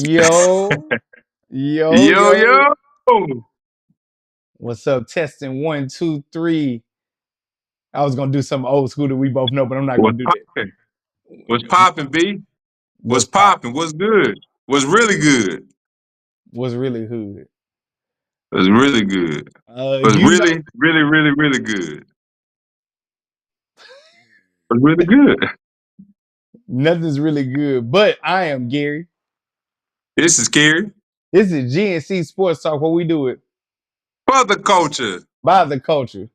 Yo, yo, Yo, yo. yo. What's up? Testing 1, 2, 3. I was gonna do something old school that we both know, but I'm not gonna What's do that. poppin'? What's poppin', B? What's What's poppin'? poppin'? What's good? What's really good? What's really hood? What's really good? What's You know, really, really, really, really good? What's really good? nothing's really good. But I am Gary. This is Cary. This is G&C Sports Talk, where we do it For the culture. by the culture.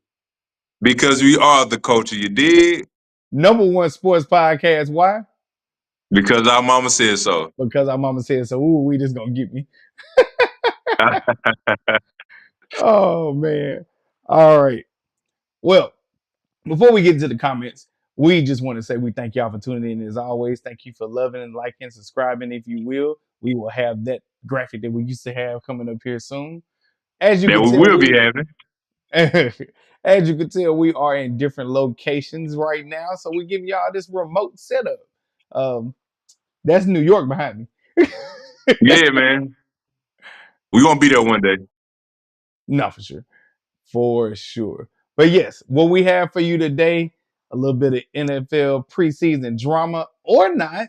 Because we are the culture, you dig? #1 sports podcast. Why? Because our mama said so. Because our mama said so. Ooh, we just gonna get me. Oh man. All right. Well, before we get into the comments, we just want to say we thank y'all for tuning in as always. Thank you for loving and liking, subscribing, if you will. We will have that graphic that we used to have coming up here soon. As you That can we tell, will be having. as you can tell, we are in different locations right now. So we give y'all this remote setup. That's New York behind me. Yeah, man. We're going to be there one day. No, for sure. For sure. But yes, what we have for you today, a little bit of NFL preseason drama or not.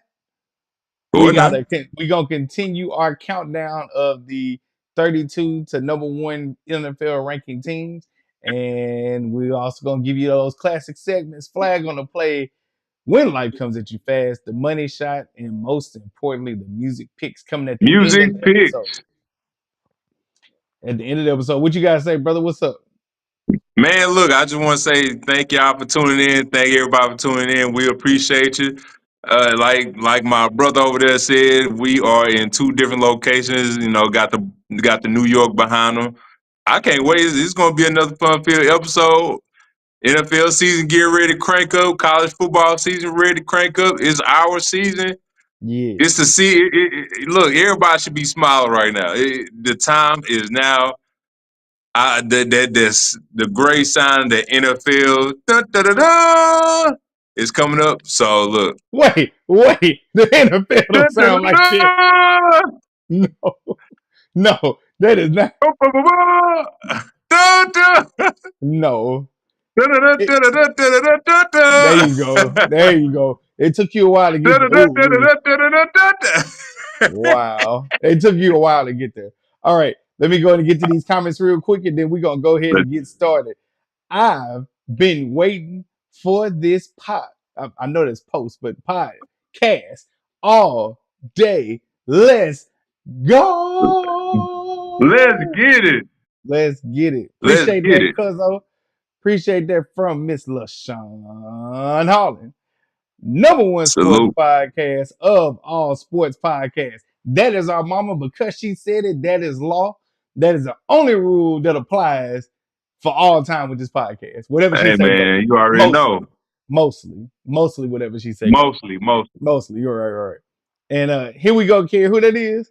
Or not. We gonna continue our countdown of the 32 to #1 NFL ranking teams, and we also gonna give you those classic segments: flag on the play, when life comes at you fast, the money shot, and most importantly, the music picks coming at the end of Music the episode. picks. At the end of the episode, what you guys say, brother? What's up? Man, look, I just want to say thank y'all for tuning in. Thank everybody for tuning in. We appreciate you. Like my brother over there said, we are in two different locations. You know, got the New York behind them. I can't wait. It's going to be another fun-filled episode. NFL season get ready to crank up. College football season ready to crank up. It's our season. Yeah. It's to see. Look, everybody should be smiling right now. The time is now. That's the great sign that NFL is coming up. So look, Wait. The NFL da, don't da, sound like that. da, No, no, that is not. da, da, da, No. da, da, da, It, da, da, da, da, da, there da. you go. There you go. It took you a while to Da, get da, there. da, Ooh, da, wee. da, da, da, da, da. Wow. It took you a while to get there. All right. Let me go ahead and get to these comments real quick, and then we're going to go ahead and get started. I've been waiting for this I know this post, but podcast all day. Let's Let's go. get it. Let's get it. Let's Appreciate get that, it. Cuzzo. Appreciate that from Miss LaShawn Holland. #1 sports Salute. podcast of all sports podcasts. That is our mama. Because she said it, that is law. That is the only rule that applies for all time with this podcast. Whatever she Hey say goes. man, you already know. Mostly whatever she say goes. Mostly. Mostly, you're right, right. And here we go, kid. Who that is?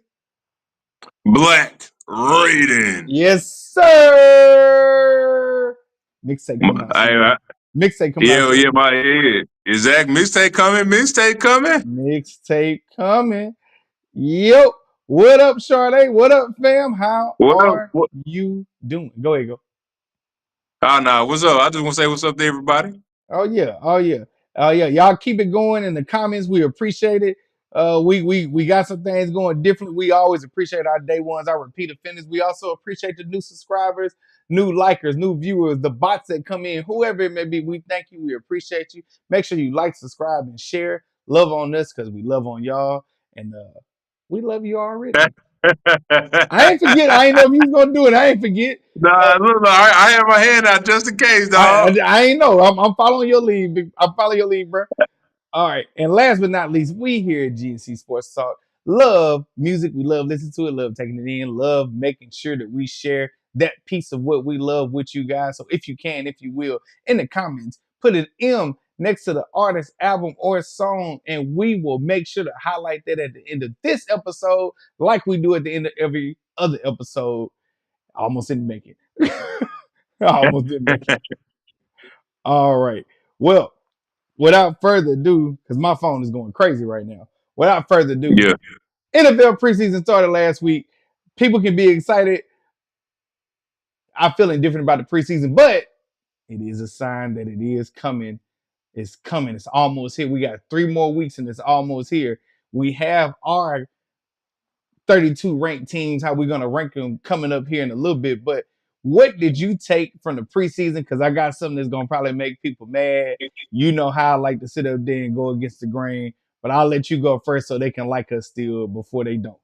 Black Raiden. Yes, sir. Mixtape coming out soon. I, Mixtape coming out yeah, soon. yeah, my head. Exact mixtape coming. Mixtape coming. Mixtape coming. Yo, what up, Sade? What up, fam? How What up? are you doing? Go ahead, go. Oh no, what's up? I just want to say what's up to everybody. Oh yeah. Y'all keep it going in the comments. We appreciate it. We got some things going differently. We always appreciate our day ones, our repeat offenders. We also appreciate the new subscribers, new likers, new viewers, the bots that come in, whoever it may be. We thank you. We appreciate you. Make sure you like, subscribe, and share. Love on us because we love on y'all, and we love you already. I ain't forget. I ain't know if you was gonna do it. I ain't forget. Nah, look, I have my hand out just in case, dog. I ain't know. I'm following your lead. I'm following your lead, bro. All right. And last but not least, we here at G&C Sports Talk love music. We love listening to it, love taking it in, love making sure that we share that piece of what we love with you guys. So if you can, if you will, in the comments, put an M next to the artist, album, or song, and we will make sure to highlight that at the end of this episode, like we do at the end of every other episode. I almost didn't make it. I almost didn't make it. All right. Well, without further ado, because my phone is going crazy right now. Without further ado, Yeah. NFL preseason started last week. People can be excited. I'm feeling different about the preseason, but it is a sign that it is coming. It's coming. It's almost here. We got 3 more weeks and it's almost here. We have our 32 ranked teams, how we're going to rank them coming up here in a little bit. But what did you take from the preseason? Because I got something that's going to probably make people mad. You know how I like to sit up there and go against the grain, but I'll let you go first so they can like us still before they don't.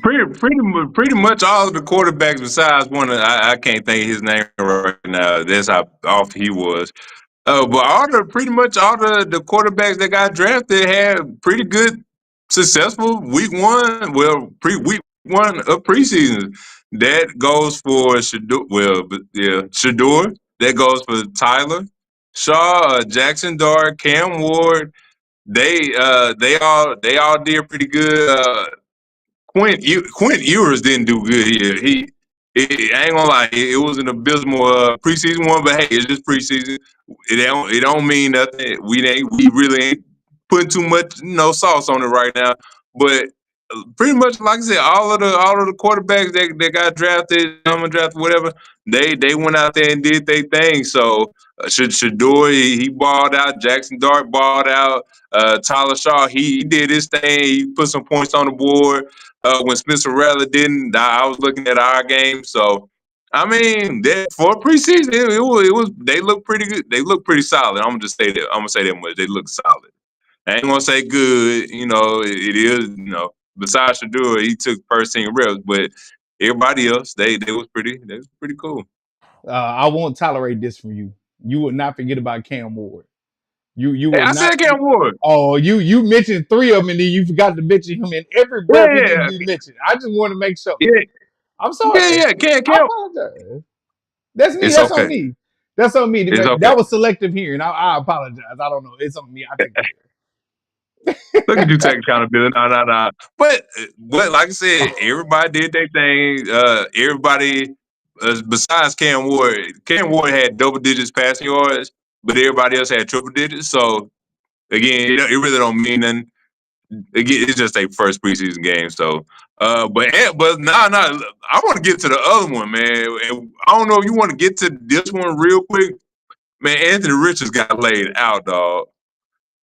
Pretty much all of the quarterbacks besides one, I can't think of his name right now. That's how off he was. But pretty much all the quarterbacks that got drafted had pretty good, successful week one. Well, week one of preseason. That goes for Shador. Well, yeah, Shador. That goes for Tyler, Shaw, Jackson Dart, Cam Ward. They all did pretty good. Quint Ewers didn't do good here. I ain't gonna lie, it was an abysmal preseason one, but hey, it's just preseason. It don't mean nothing. We really ain't putting too much sauce on it right now. But pretty much like I said, all of the quarterbacks that got drafted, undrafted, whatever, they went out there and did their thing. So Shador he balled out, Jackson Dart balled out, Tyler Shaw he did his thing, he put some points on the board. When Spencer Rattler didn't, I was looking at our game. So I mean, for preseason, it was they look pretty good. They look pretty solid. I'm gonna just say that. I'm gonna say that much. They look solid. I ain't gonna say good. It is. Besides Shador, he took first team reps, but everybody else, they was pretty cool. I won't tolerate this from you. You will not forget about Cam Ward. You Hey, will I not. said Cam Ward. Oh, you mentioned 3 of them, and then you forgot to mention him in every breath he need to Yeah, be mentioned. I just want to make sure. yeah, I'm yeah, sorry. yeah. I Cam. apologize. That's me. It's That's on okay. me. That's on me. It's okay. That was selective hearing. I apologize. I don't know. It's on me. I take Look at you taking accountability. No, no, no. But like I said, it. everybody did their thing. Everybody, besides Cam Ward had double digits passing yards, but everybody else had triple digits. So again, it really don't mean nothing. Again, it's just a first preseason game. So, but nah. I want to get to the other one, man. And I don't know if you want to get to this one real quick, man. Anthony Richards got laid out, dog.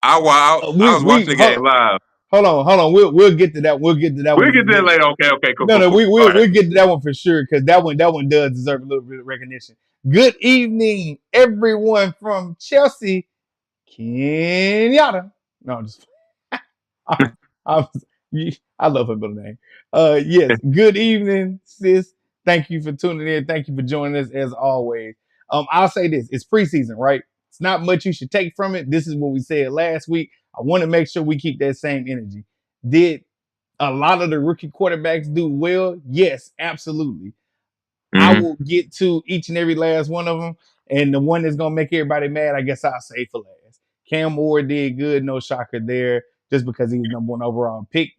I was We watching the game live. hold on. We'll get to that. We'll get to that We'll one in get a there minute. later. Okay, cool, No, cool, no, cool. we All we'll, right. we'll get to that one for sure because that one does deserve a little bit of recognition. Good evening, everyone from Chelsea, Kenyatta. No, I'm just I, I, I love her middle name. Yes. Good evening, sis. Thank you for tuning in. Thank you for joining us as always. I'll say this: it's preseason, right? It's not much you should take from it. This is what we said last week. I want to make sure we keep that same energy. Did a lot of the rookie quarterbacks do well? Yes, absolutely. I Mm-hmm. will get to each and every last one of them. And the one that's gonna make everybody mad, I guess I'll say for last. Cam Ward did good, no shocker there, just because he's number 1 overall pick.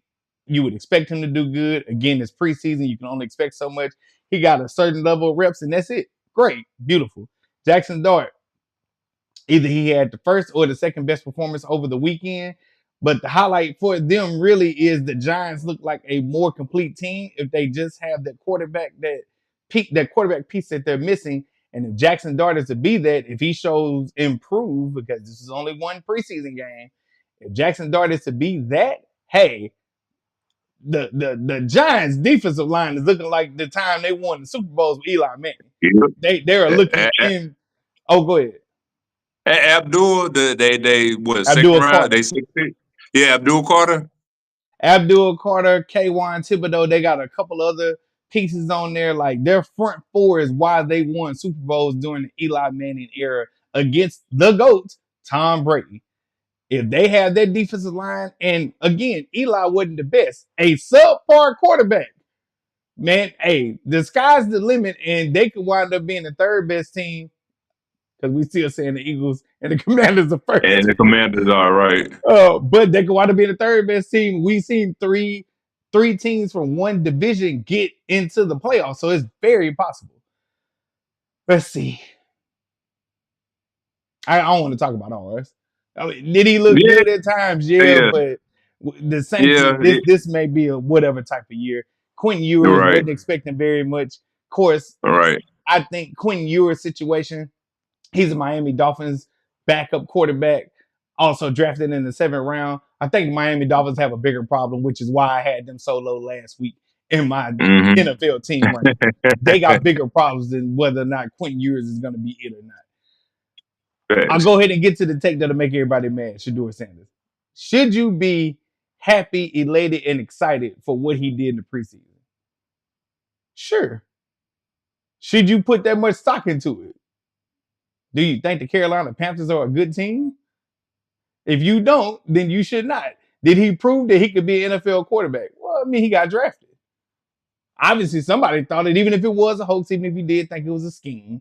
You would expect him to do good. Again, it's preseason, you can only expect so much. He got a certain level of reps, and that's it. Great, beautiful. Jackson Dart, either he had the first or the second best performance over the weekend. But the highlight for them really is the Giants look like a more complete team if they just have that quarterback piece that they're missing. And if Jackson Dart is to be that, if he shows improve, because this is only one preseason game, if Jackson Dart is to be that, hey, the Giants defensive line is looking like the time they won the Super Bowls with Eli Manning. They are looking in. Oh, go ahead. Abdul, they what second Abdul round? Carter. They 6 pick. Yeah, Abdul Carter. Abdul Carter, Kaywan Thibodeau, they got a couple other pieces on there. Like their front four is why they won Super Bowls during the Eli Manning era against the GOAT, Tom Brady. If they had that defensive line, and again, Eli wasn't the best, a subpar quarterback, man, hey, the sky's the limit, and they could wind up being the third best team because we still saying the Eagles and the Commanders are And first. the Commanders are right. But they could wind up being the third best team. We've seen three teams from one division get into the playoffs, so it's very possible. Let's see. I don't want to talk about ours. I mean, did he look Yeah, good at times? Yeah, yeah. but The Saints, Yeah, this may be a whatever type of year. Quentin Ewers right, wasn't expecting very much. Of course, right. I think Quentin Ewers' situation, he's a Miami Dolphins backup quarterback, also drafted in the 7th round. I think the Miami Dolphins have a bigger problem, which is why I had them so low last week in my Mm-hmm. NFL team ranking. They got bigger problems than whether or not Quentin Ewers is going to be it or not. I'll Facts. go ahead and get to the take that'll make everybody mad. Shedeur Sanders. Should you be happy, elated, and excited for what he did in the preseason? Sure. Should you put that much stock into it? Do you think the Carolina Panthers are a good team? If you don't, then you should not. Did he prove that he could be an NFL quarterback? Well, I mean, he got drafted. Obviously, somebody thought it, even if it was a hoax, even if he did think it was a scheme,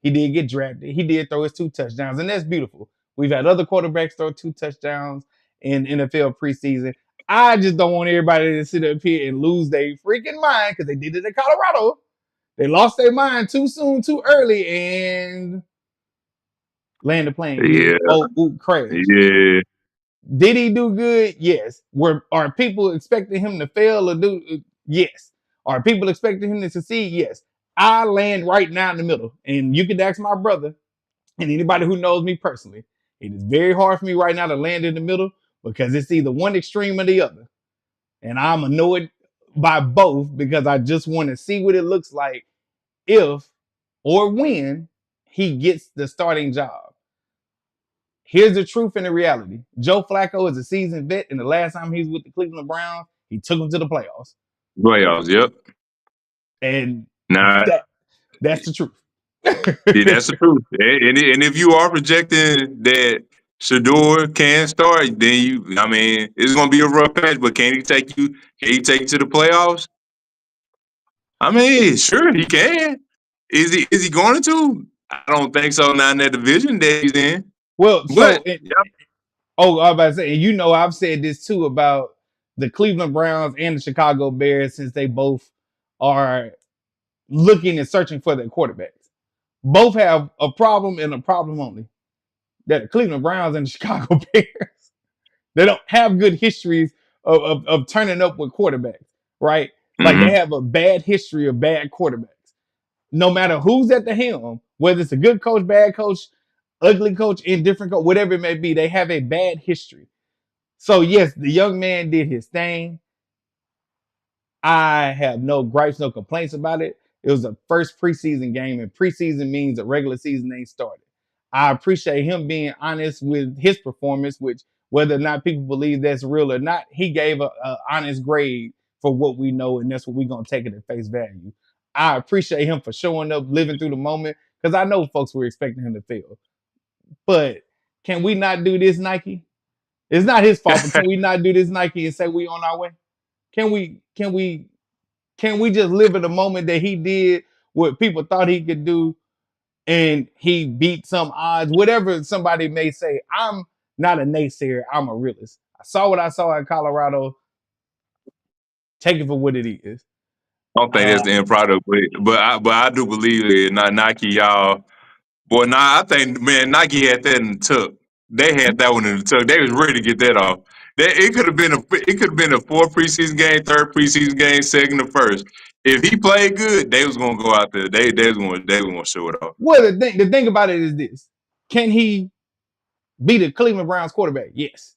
he did get drafted. He did throw his 2 touchdowns, and that's beautiful. We've had other quarterbacks throw 2 touchdowns in NFL preseason. I just don't want everybody to sit up here and lose their freaking mind because they did it in Colorado. They lost their mind too soon, too early, and land the plane. Yeah, Crash. yeah. Did he do good? Yes. Are people expecting him to fail or do? Yes. Are people expecting him to succeed? Yes. I land right now in the middle, and you can ask my brother and anybody who knows me personally. It is very hard for me right now to land in the middle because it's either one extreme or the other, and I'm annoyed by both because I just want to see what it looks like if or when he gets the starting job. Here's the truth and the reality. Joe Flacco is a seasoned vet, and the last time he was with the Cleveland Browns, he took them to the playoffs. Playoffs. Yep. And Nah, that's the truth. yeah, that's the truth. And if you are projecting that Shador can start, then I mean, it's gonna be a rough patch. But can he take you? Can he take you to the playoffs? I mean, sure he can. Is he? Is he going to? I don't think so. Not in that division that he's in. Well, But I was about to say, and I've said this too about the Cleveland Browns and the Chicago Bears since they both are looking and searching for their quarterbacks. Both have a problem and a problem only. That the Cleveland Browns and the Chicago Bears, they don't have good histories of turning up with quarterbacks, right? Like they mm-hmm. have a bad history of bad quarterbacks. No matter who's at the helm, whether it's a good coach, bad coach, ugly coach, indifferent coach, whatever it may be, they have a bad history. So yes, the young man did his thing. I have no gripes, no complaints about it. It was the first preseason game, and preseason means the regular season ain't started. I appreciate him being honest with his performance, which whether or not people believe that's real or not, he gave a honest grade for what we know, and that's what we're gonna take it at face value. I appreciate him for showing up, living through the moment, because I know folks were expecting him to fail. But can we not do this, Nike? It's not his fault, but can we not do this, Nike, and say we on our way? Can we just live in the moment that he did what people thought he could do and he beat some odds, whatever somebody may say. I'm not a naysayer, I'm a realist. I saw what I saw in Colorado. Take it for what it is. I don't think that's the end product, but I do believe it. Not Nike, y'all. Boy, I think man, Nike had that in the tuck. They had that one in the tuck. They was ready to get that off. It could have been a 4th preseason game, 3rd preseason game, 2nd or 1st. If he played good, they was gonna go out there. They was gonna show it off. Well, the thing about it is this: can he be the Cleveland Browns quarterback? Yes.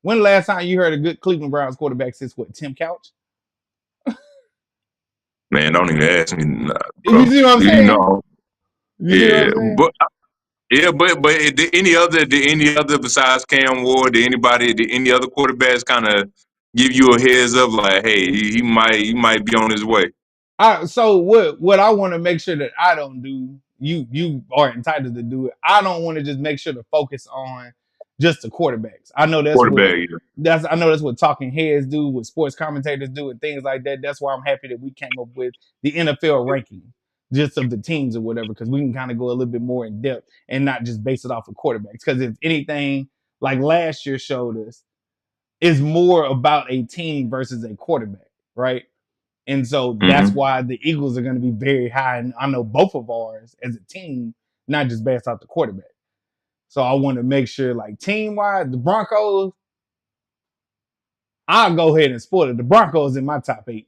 When the last time you heard a good Cleveland Browns quarterback since what? Tim Couch? Man, don't even ask me, You bro. see what I'm You saying? know, You see what yeah, I'm saying? but yeah, but did any other besides Cam Ward, did any other quarterbacks kind of give you a heads up like, hey, he might be on his way? So what I want to make sure that I don't do, you are entitled to do it. I don't want to just make sure to focus on just the quarterbacks. I know Quarterback, yeah. that's what talking heads do, what sports commentators do, and things like that. That's why I'm happy that we came up with the NFL ranking just of the teams or whatever, because we can kind of go a little bit more in depth and not just base it off of quarterbacks. Because if anything, like last year showed us, is more about a team versus a quarterback, right? And so that's Mm-hmm. why the Eagles are going to be very high. And I know both of ours as a team, not just based off the quarterback. So I want to make sure, like team wise, the Broncos, I'll go ahead and spoil it. The Broncos in my top 8.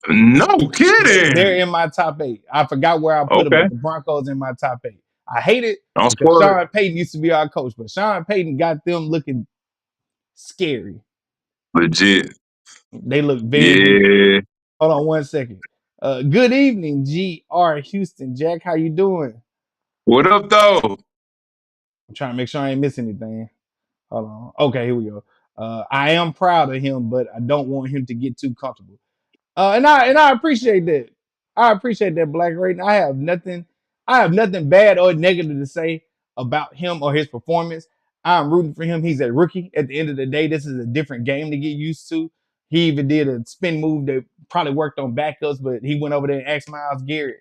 No They're kidding. in my top 8. I forgot where I put them, Okay. but the Broncos in my top 8. I hate it Don't because spoil it. Sean Payton used to be our coach, but Sean Payton got them looking scary. Legit. They look very, very. Yeah. Hold on one second. Good evening, GR Houston. Jack, how you doing? What up, though? I'm trying to make sure I ain't missing anything. Hold on. Okay, here we go. I am proud of him, but I don't want him to get too comfortable. And I appreciate that. I appreciate that, Black Rating. I have nothing bad or negative to say about him or his performance. I'm rooting for him. He's a rookie. At the end of the day, this is a different game to get used to. He even did a spin move that probably worked on backups, but he went over there and asked Miles Garrett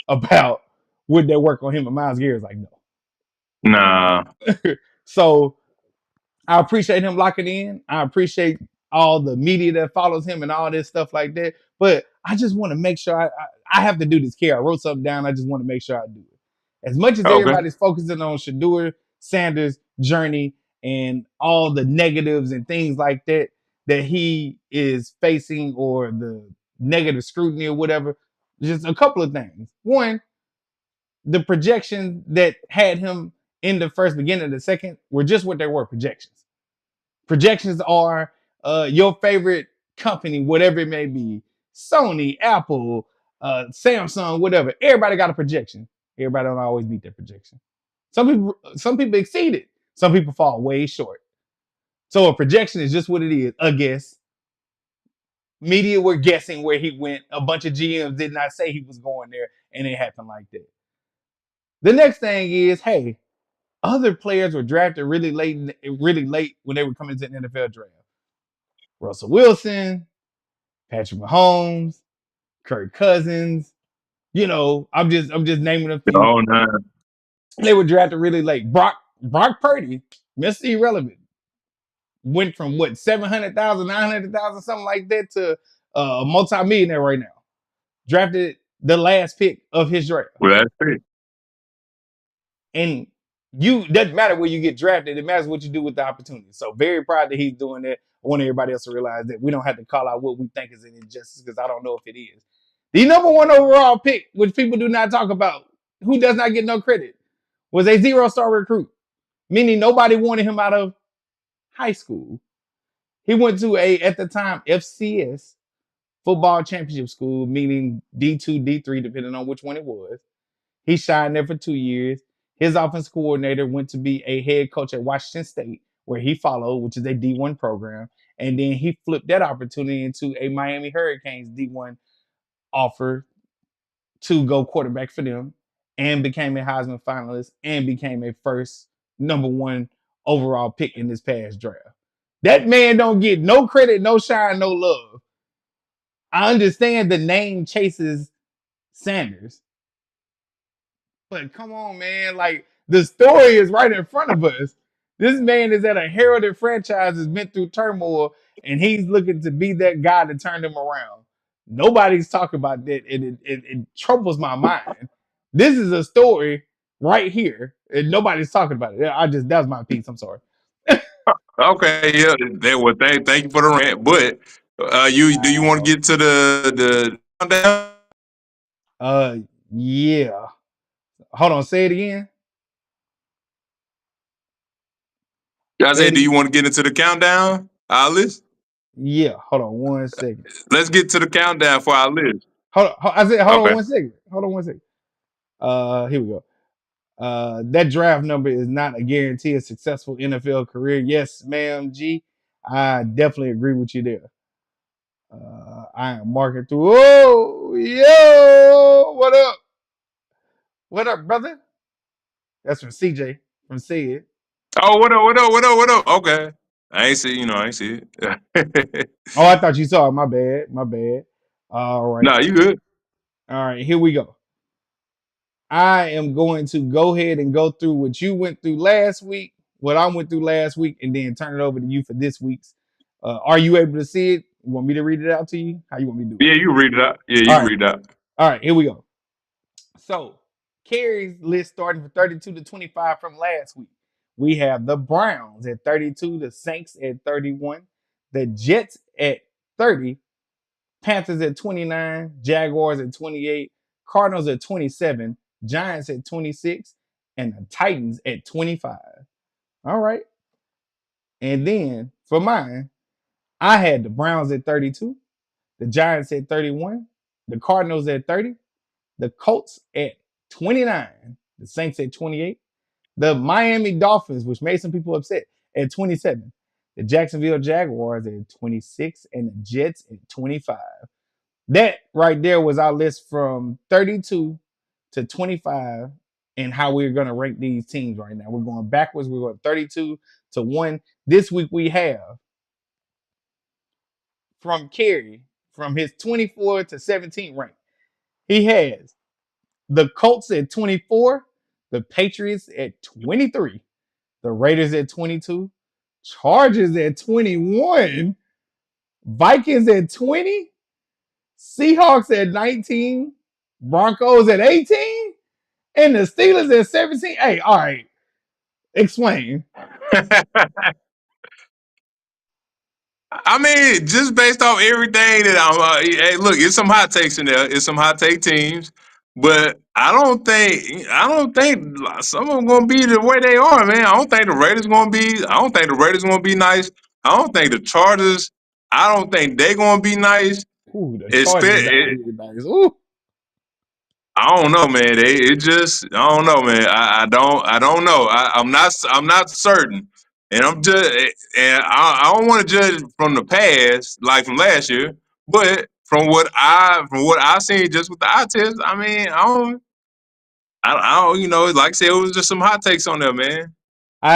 about would that work on him, and Miles Garrett's like, Nah. no. So I appreciate him locking in. I appreciate all the media that follows him and all this stuff like that. But I just want to make sure I have to do this care. I wrote something down. I just want to make sure I do it. As much as Okay. everybody's focusing on Shador Sanders' journey and all the negatives and things like that that he is facing or the negative scrutiny or whatever, just a couple of things. One, the projections that had him in the first beginning of the second were just what they were, projections. Projections are your favorite company, whatever it may be, Sony, Apple, Samsung, whatever. Everybody got a projection. Everybody don't always meet their projection. Some people exceed it. Some people fall way short. So a projection is just what it is, a guess. Media were guessing where he went. A bunch of GMs did not say he was going there, and it happened like that. The next thing is, hey, other players were drafted really late when they were coming to the NFL draft. Russell Wilson, Patrick Mahomes, Kirk Cousins. I'm just naming a few. Oh, nah. They were drafted really late. Brock Purdy, Mr. Irrelevant, went from what 700,000, 900,000, something like that to a multi-millionaire right now. Drafted the last pick of his draft. Well, that's it. And you doesn't matter where you get drafted, it matters what you do with the opportunity. So very proud that he's doing that. I want everybody else to realize that we don't have to call out what we think is an injustice because I don't know if it is. The number one overall pick, which people do not talk about, who does not get no credit, was a 0-star recruit, meaning nobody wanted him out of high school. He went to at the time, FCS, football championship school, meaning D2, D3, depending on which one it was. He shined there for 2 years. His offensive coordinator went to be a head coach at Washington State, where he followed, which is a D1 program. And then he flipped that opportunity into a Miami Hurricanes D1 offer to go quarterback for them and became a Heisman finalist and became a first number one overall pick in this past draft. That man don't get no credit, no shine, no love. I understand the name chases Sanders, but come on, man. Like, the story is right in front of us. This man is at a heralded franchise that's been through turmoil, and he's looking to be that guy to turn them around. Nobody's talking about that, and it troubles my mind. This is a story right here, and nobody's talking about it. That was my piece. I'm sorry. Okay, yeah. Thank you for the rant. But you do you want to get to the countdown? Uh, yeah. Hold on. Say it again. I Say said, it do you again. want to get into the countdown? Our list. Yeah. Hold on 1 second. Let's get to the countdown for our list. I said, hold on Okay. 1 second. Hold on 1 second. Here we go. That draft number is not a guarantee of successful NFL career. Yes, ma'am, G. I definitely agree with you there. I am marking through. Oh, yo, what up? What up, brother? That's from CJ from Sid. Oh, what up? What up? What up? What up? Okay. I ain't see. I ain't see it. Oh, I thought you saw it. My bad. My bad. All right. Nah, you good. All right. Here we go. I am going to go ahead and go through what you went through last week, what I went through last week, and then turn it over to you for this week's. Are you able to see it? You want me to read it out to you? How you want me to do it? Yeah, you read it out. Yeah, you All can right. read it out. All right. Here we go. So, Cary's list starting from 32 to 25 from last week. We have the Browns at 32, the Saints at 31, the Jets at 30, Panthers at 29, Jaguars at 28, Cardinals at 27, Giants at 26, and the Titans at 25. All right. And then for mine, I had the Browns at 32, the Giants at 31, the Cardinals at 30, the Colts at 29, the Saints at 28, the Miami Dolphins, which made some people upset, at 27, the Jacksonville Jaguars at 26, and the Jets at 25. That right there was our list from 32 to 25 and how we're going to rank these teams right now. We're going backwards. We're going 32 to 1. This week we have from Cary, from his 24 to 17 rank, he has the Colts at 24, the Patriots at 23, the Raiders at 22, Chargers at 21, Vikings at 20, Seahawks at 19, Broncos at 18, and the Steelers at 17. Hey, all right, explain. I mean, just based off everything that I'm, hey, look, it's some hot takes in there. It's some hot take teams, but I don't think some of them gonna be the way they are, man. I don't think the Raiders gonna be. I don't think the Raiders gonna be nice. I don't think the Chargers. I don't think they gonna be nice. Ooh, the It's, Chargers out here, guys. Ooh. I don't know, man. I don't know, man. I don't know. I'm not certain, and I don't want to judge from the past, like from last year, but from what I seen just with the eye test, I mean, I don't, like I said, it was just some hot takes on there, man.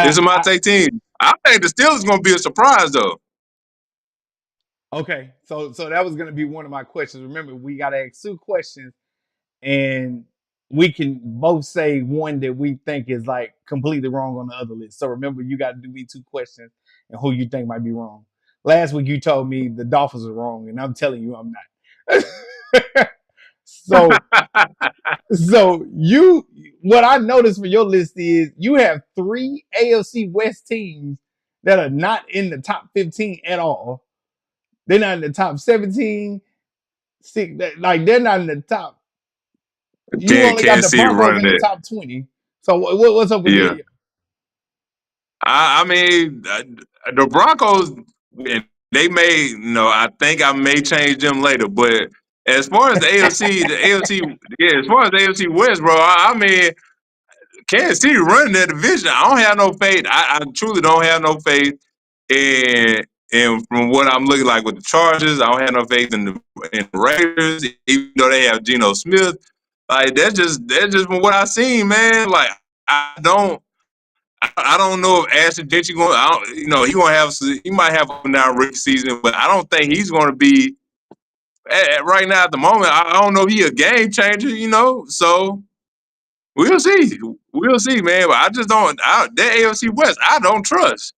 There's I, some hot I take teams. I think the Steelers gonna be a surprise though. okay. So that was gonna be one of my questions. Remember, we gotta ask two questions and we can both say one that we think is like completely wrong on the other list. So remember, you got to do me two questions and who you think might be wrong. Last week you told me the Dolphins are wrong, and I'm telling you I'm not. so so you what I noticed for your list is you have three AFC West teams that are not in the top 15 at all. They're not in the top 17. Like they're not in the top. You only got Can't the see it Broncos running in the it. top 20. So what's up with Yeah. you? I mean, the Broncos, and they may, I think I may change them later. But as far as yeah, as far as the AFC West, bro, I mean, Kansas City running that division. I don't have no faith. I truly don't have no faith in. And from what I'm looking like with the Chargers, I don't have no faith in the Raiders, even though they have Geno Smith. Like that's just from what I seen, man. Like I don't. I don't know if Ashton Jetty going. He gonna have. He might have up and down rookie season, but I don't think he's going to be right now at the moment. I don't know if he a game changer. So we'll see. We'll see, man. But I just don't. That AFC West, I don't trust.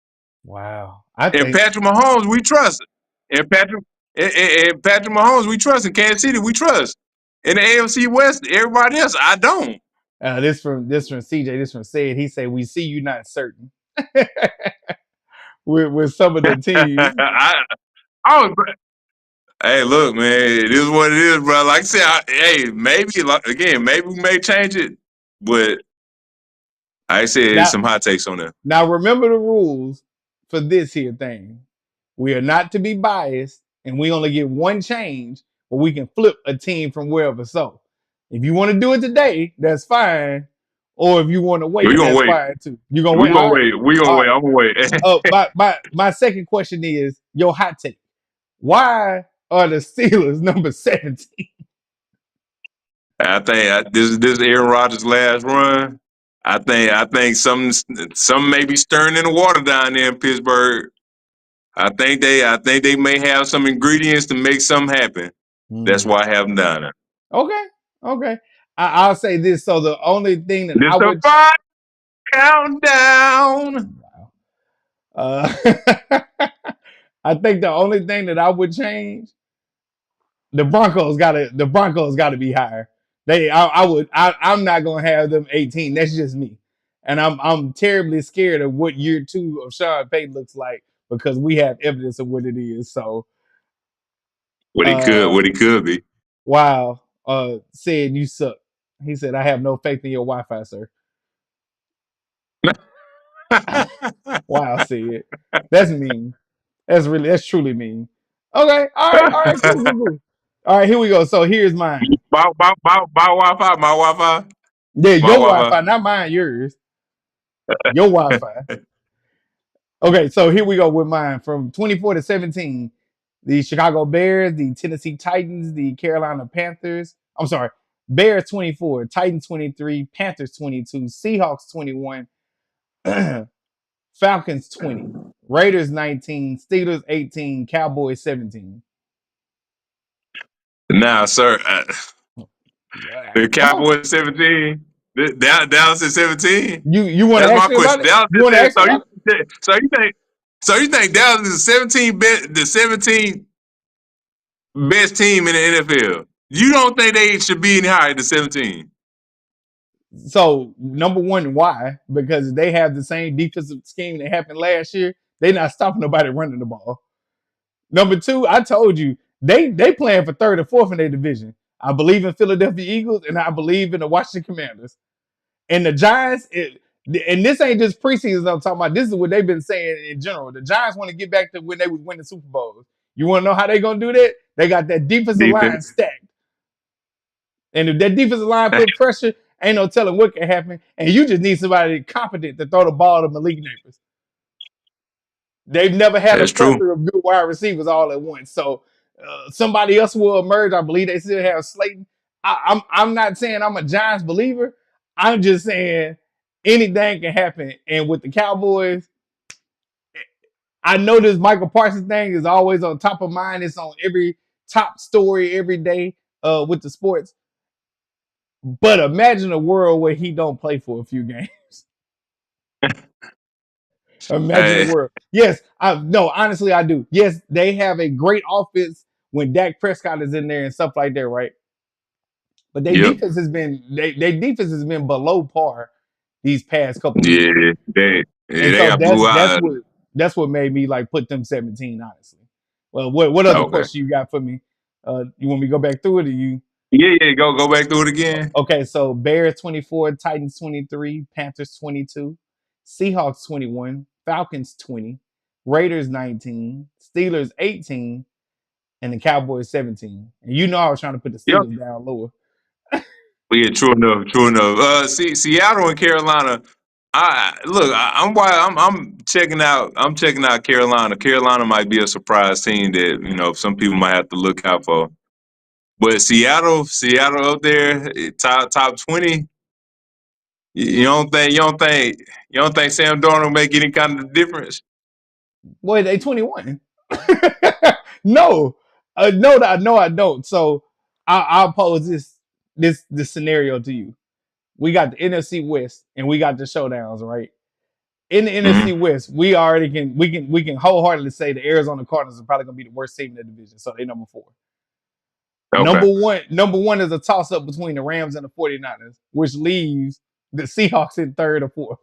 Wow. I And think Patrick Mahomes, we trust. And Patrick Mahomes, we trust. In Kansas City, we trust. In the AFC West, everybody else, I don't. this from CJ, this from said he said we see you not certain with some of the teams. I was Hey, look, man, it is what it is, bro. Like I said, hey, maybe like, again, maybe we may change it, but I said Now some hot takes on there. now remember the rules for this here thing. We are not to be biased, and we only get one change, but we can flip a team from wherever. So if you want to do it today, that's fine. Or if you want to We wait, gonna that's wait. fine too. You gonna We wait? gonna All right. wait. We gonna All wait. right. I'm gonna wait. My second question is your hot take. Why are the Steelers number 17? This Aaron Rodgers' last run. I think some may be stirring in the water down there in Pittsburgh. I think they may have some ingredients to make something happen. That's why I have them down there. Okay. Okay. I'll say this. So the only thing that I It's a would five countdown. uh I think the only thing that I would change, the Broncos gotta be higher. I'm not gonna have them 18. That's just me. And I'm terribly scared of what year two of Sean Payton looks like because we have evidence of what it is. So, What uh, he could be. wow, said you suck. He said, I have no faith in your Wi-Fi, sir. Wow, said. That's mean. That's truly mean. Okay, all right, cool. All right, here we go. So here's mine. My Wi-Fi, my Wi-Fi, Yeah, my your Wi-Fi. Wi-Fi, not mine, yours. Your Wi-Fi. Okay, so here we go with mine. From 24 to 17, the Chicago Bears, the Tennessee Titans, the Carolina Panthers. I'm sorry, Bears 24, Titans 23, Panthers 22, Seahawks 21, Falcons 20, Raiders 19, Steelers 18, Cowboys 17. Now, sir, the Come on. Cowboys 17. Dallas is 17. You want to That's ask my me about question. it? Dallas You is want to 17. ask me about it? So you think Dallas is the 17th best team in the NFL? You don't think they should be any higher than 17? So number one, why? Because they have the same defensive scheme that happened last year. They're not stopping nobody running the ball. Number two, I told you they playing for third or fourth in their division. I believe in Philadelphia Eagles and I believe in the Washington Commanders. And the Giants, and this ain't just preseason I'm talking about. This is what they've been saying in general. The Giants want to get back to when they was winning Super Bowls. You want to know how they gonna do that? They got that defensive line Defense. stacked. And if that defensive line put pressure, ain't no telling what can happen. And you just need somebody competent to throw the ball to Malik Neighbors. They've never had a That's true. plethora of good wide receivers all at once. So somebody else will emerge. I believe they still have Slayton. I'm not saying I'm a Giants believer. I'm just saying anything can happen. And with the Cowboys, I know this Michael Parsons thing is always on top of mind. It's on every top story every day with the sports. But imagine a world where he don't play for a few games. Imagine a Hey, world. Yes, no, honestly, I do. Yes, they have a great offense when Dak Prescott is in there and stuff like that, right? But their yep. defense has been defense has been below par these past couple Yeah, years. And they so got that's blue that's eyes. what that's what made me like put them 17, honestly. Well, what other Okay. question you got for me? You want me to go back through it or you Yeah. Go back through it again. okay, so Bears 24, Titans 23, Panthers 22, Seahawks 21, Falcons 20, Raiders 19, Steelers 18, and the Cowboys 17. And you know I was trying to put the Yep. Steelers down lower. Yeah, true enough. True enough. Seattle and Carolina. I'm checking out. I'm checking out Carolina. Carolina might be a surprise team that some people might have to look out for. But Seattle up there, top 20. You don't think Sam Darnold make any kind of difference? Boy, they 21. No. No, I don't. So I'll pose this scenario to you. We got the NFC West and we got the showdowns, right? In the NFC Hmm. West, we already can wholeheartedly say the Arizona Cardinals are probably gonna be the worst team in the division. So they number four. Okay. Number one is a toss up between the Rams and the 49ers, which leaves the Seahawks in third or fourth.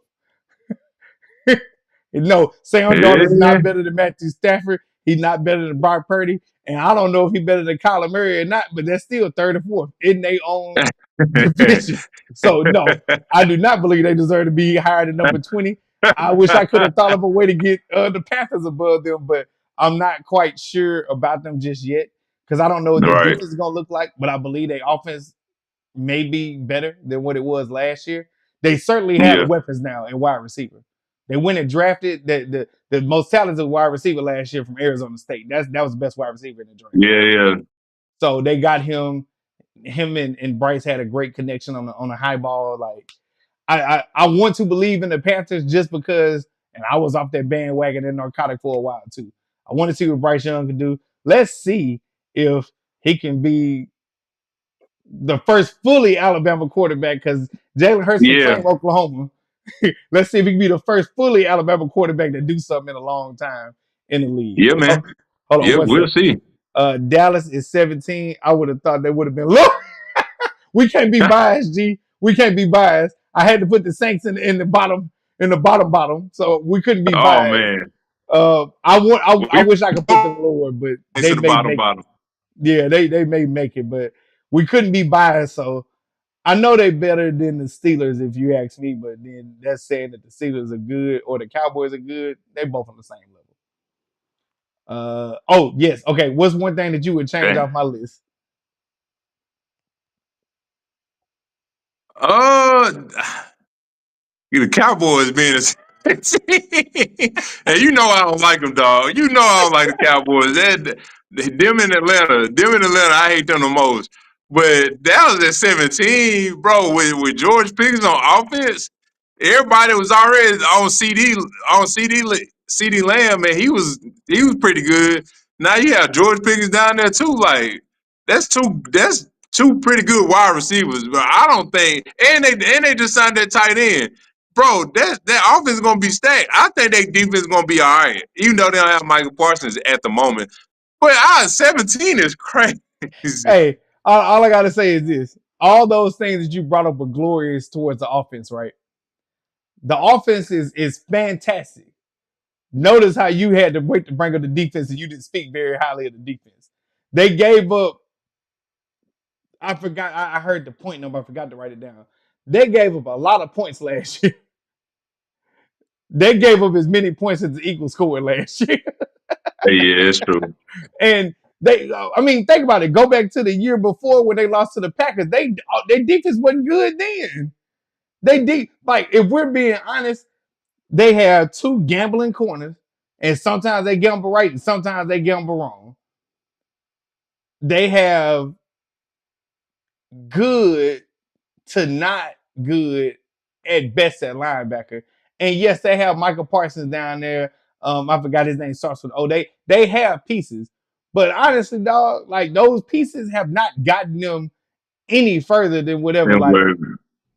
No, Sam Darnold is Yeah. not better than Matthew Stafford. He's not better than Brock Purdy. And I don't know if he's better than Kyler Murray or not, but that's still third or fourth in their own division. So, no, I do not believe they deserve to be higher than number 20. I wish I could have thought of a way to get the Panthers above them, but I'm not quite sure about them just yet because I don't know what their Right. defense is going to look like, but I believe their offense may be better than what it was last year. They certainly have Yeah. weapons now in wide receiver. They went and drafted the most talented wide receiver last year from Arizona State. That was the best wide receiver in the draft. Yeah. So they got him. Him and Bryce had a great connection on the high ball. Like I want to believe in the Panthers just because, and I was off that bandwagon in narcotic for a while too. I want to see what Bryce Young can do. Let's see if he can be the first fully Alabama quarterback because Jalen Hurts can Yeah. claim Oklahoma. Let's see if he can be the first fully Alabama quarterback to do something in a long time in the league. Yeah, Oh, man. hold on Yeah, one we'll second. see. Dallas is 17. I would have thought they would have been low. We can't be biased, G. We can't be biased. I had to put the Saints in the bottom, in the bottom. So we couldn't be Oh biased. man. I We wish I could put them lower, but to they the may bottom, make bottom. yeah, they may make it, but we couldn't be biased, so I know they better than the Steelers if you ask me, but then that's saying that the Steelers are good or the Cowboys are good. They both on the same level. Oh yes, okay. What's one thing that you would change Okay. off my list? Uh, the Cowboys being a and you know I don't like them, dog. You know I don't like the Cowboys. Them in Atlanta, I hate them the most. But that was at 17, bro. With George Pickens on offense, everybody was already on CD Lamb, and he was pretty good. Now you have George Pickens down there too. Like that's two pretty good wide receivers. But I don't think, and they just signed that tight end. Bro, that offense is gonna be stacked. I think their defense is gonna be all right, even though they don't have Michael Parsons at the moment. But 17 is crazy. Hey, all I gotta say is this: all those things that you brought up were glorious towards the offense, right? The offense is fantastic. Notice how you had to wait to bring up the defense, and you didn't speak very highly of the defense. They gave up. I forgot. I heard the point number. I forgot to write it down. They gave up a lot of points last year. They gave up as many points as the Eagles scored last year. Yeah, it's true. And I mean, think about it. Go back to the year before when they lost to the Packers. Their defense wasn't good then. Like if we're being honest, they have two gambling corners, and sometimes they gamble right, and sometimes they gamble wrong. They have good to not good at best at linebacker. And yes, they have Michael Parsons down there. I forgot his name starts with O. They have pieces. But honestly, dog, like those pieces have not gotten them any further than whatever. And Like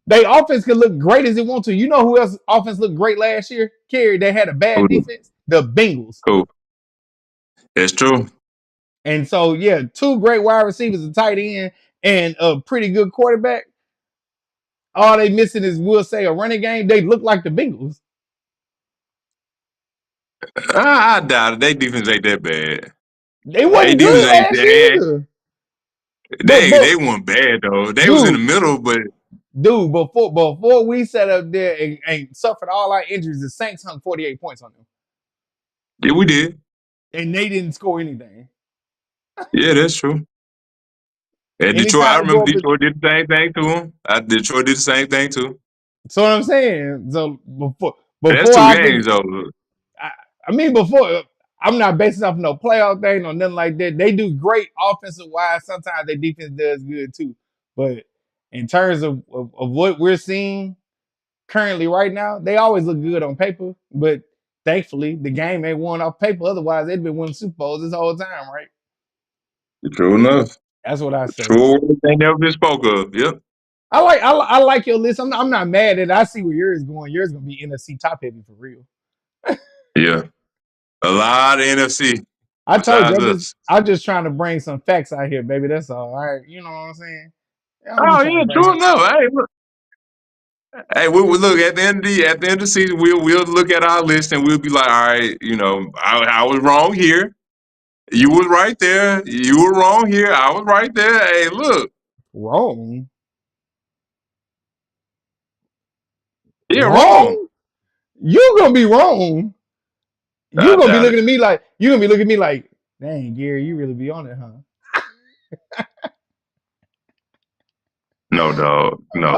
they offense can look great as it want to. You know who else offense looked great last year? Cary, they had a bad cool, defense. The Bengals. cool. That's true. And so yeah, two great wide receivers, a tight end, and a pretty good quarterback. All they missing is we'll say a running game. They look like the Bengals. I doubt it. They defense ain't that bad. They They wasn't defense good ain't last year that. either. But They weren't bad though. They was in the dude, middle, but before we sat up there and suffered all our injuries, the Saints hung 48 points on them. yeah, we did. And they didn't score anything. Yeah, that's true. At Detroit, Anytime I they go remember up, Detroit did the same thing to him. Detroit did the same thing too. so what I'm saying. So And that's before two I can games though. I, I mean, before I'm not basing off no playoff thing or nothing like that. They do great offensive wise. Sometimes their defense does good too. But in terms of what we're seeing currently right now, they always look good on paper. But thankfully, the game ain't won off paper. Otherwise, they'd been winning Super Bowls this whole time, right? True enough. That's what I say. True. They never been spoke of. Yep. I like your list. I'm not mad at it. I see where yours is going. Yours is gonna be NFC top heavy for real. Yeah. A lot of NFC I told you, besides us. I'm just trying to bring some facts out here, baby. That's all. All right, you know what I'm saying? Yeah, I'm just Oh trying to yeah, bring true some. enough. Hey, look. Hey, we look at the end of the season. We'll look at our list and we'll be like, all right, I was wrong here. You was right there. You were wrong here. I was right there. Hey, look. Wrong, Yeah, wrong. wrong. You gonna be wrong. I You gonna be doubt looking it. at me like you gonna be looking at me like, dang, Gary, you really be on it, huh? No, dog. No.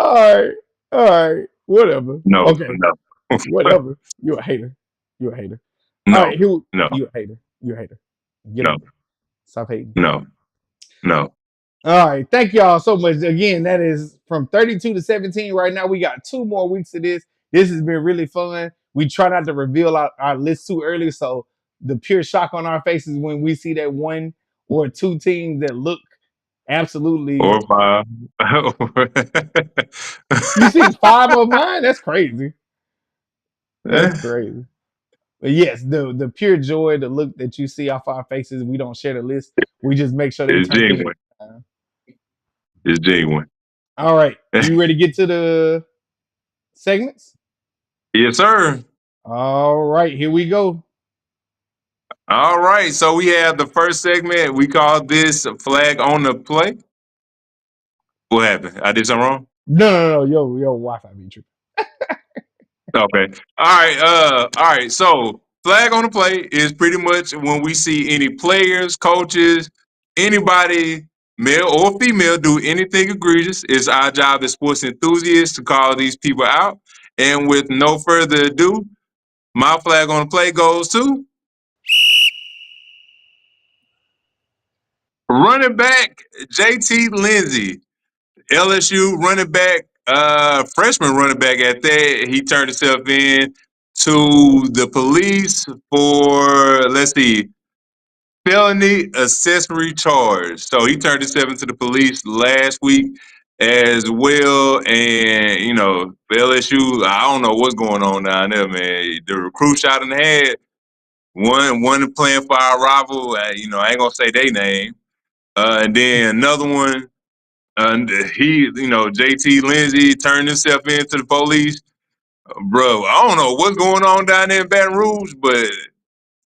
All right, whatever. No. Okay, No. whatever. You a hater. You a hater. All No. right, here. No. You a hater. You a hater. Get No. over it. Stop hating. No. No. All right. Thank y'all so much. Again, that is from 32 to 17 right now. We got 2 more weeks of this. This has been really fun. We try not to reveal our list too early. So the pure shock on our faces when we see that one or two teams that look absolutely. Or five. You see 5 of mine? That's crazy. That's Eh, crazy. But yes, the pure joy, the look that you see off our faces, we don't share the list. We just make sure they it's turned in. genuine. It's genuine. All right. You ready to get to the segments? Yes, sir. All right, here we go. All right, so we have the first segment. We call this flag on the play. What happened? I did something wrong? No. Yo, Wi-Fi be tripping. Okay. All right. So flag on the play is pretty much when we see any players, coaches, anybody, male or female, do anything egregious. It's our job as sports enthusiasts to call these people out. And with no further ado, my flag on the play goes to running back JT Lindsay, LSU running back, freshman running back at that. He turned himself in to the police for, let's see, felony accessory charge. So he turned himself into the police last week as well. And, LSU, I don't know what's going on down there, man. The recruit shot in the head. One playing for our rival, I ain't going to say their name. And then another one, and JT Lindsay turned himself into the police. Bro, I don't know what's going on down there in Baton Rouge, but